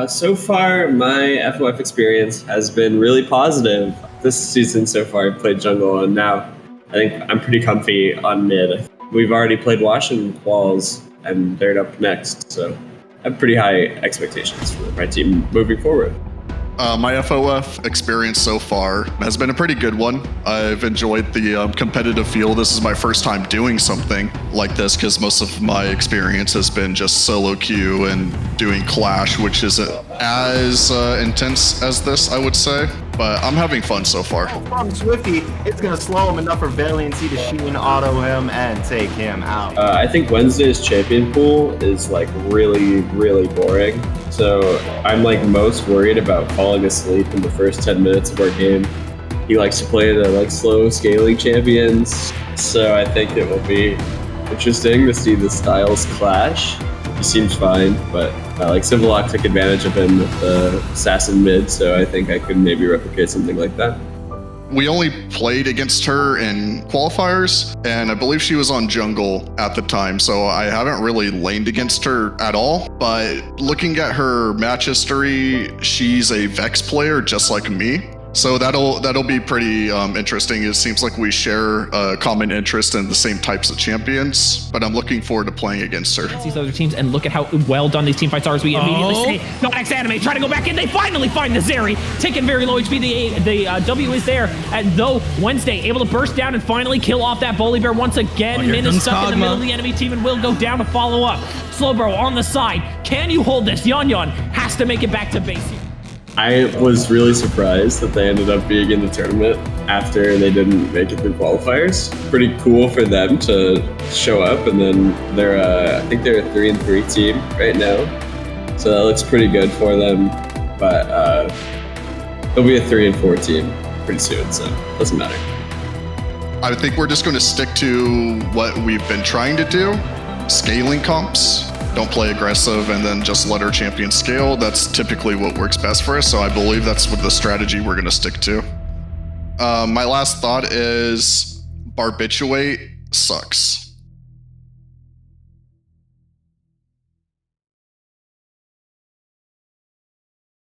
So far, my FOF experience has been really positive. This season so far, I've played jungle, and now I think I'm pretty comfy on mid. We've already played Washington quals, and they're up next, so I have pretty high expectations for my team moving forward. My FOF experience so far has been a pretty good one. I've enjoyed the competitive feel. This is my first time doing something like this because most of my experience has been just solo queue and doing Clash, which isn't as intense as this, I would say. But I'm having fun so far. From Swifty, it's going to slow him enough for Valiancy to Sheen auto him and take him out. I think Wednesday's champion pool is like really, really boring. So I'm like most worried about falling asleep in the first 10 minutes of our game. He likes to play the like slow scaling champions. So I think it will be interesting to see the styles clash. He seems fine, but like Civil took advantage of him with the assassin mid, so I think I could maybe replicate something like that. We only played against her in qualifiers, and I believe she was on jungle at the time, so I haven't really laned against her at all. But looking at her match history, she's a Vex player just like me. So that'll be pretty interesting. It seems like we share a common interest in the same types of champions, but I'm looking forward to playing against her. These other teams, and look at how well done these team fights are as we immediately see Nonex Anime try to go back in. They finally find the Zeri, taking very low HP. The W is there, and though Wednesday able to burst down and finally kill off that Bully Bear once again. Min is stuck in the middle of the enemy team and will go down to follow up. Slowbro on the side. Can you hold this? Yon has to make it back to base here. I was really surprised that they ended up being in the tournament after they didn't make it through qualifiers. Pretty cool for them to show up, and then I think they're a 3-3 team right now, so that looks pretty good for them. But they'll be a 3-4 team pretty soon, so it doesn't matter. I think we're just going to stick to what we've been trying to do: scaling comps. Don't play aggressive and then just let our champion scale. That's typically what works best for us, so I believe that's what the strategy we're going to stick to. My last thought is Barbituate sucks.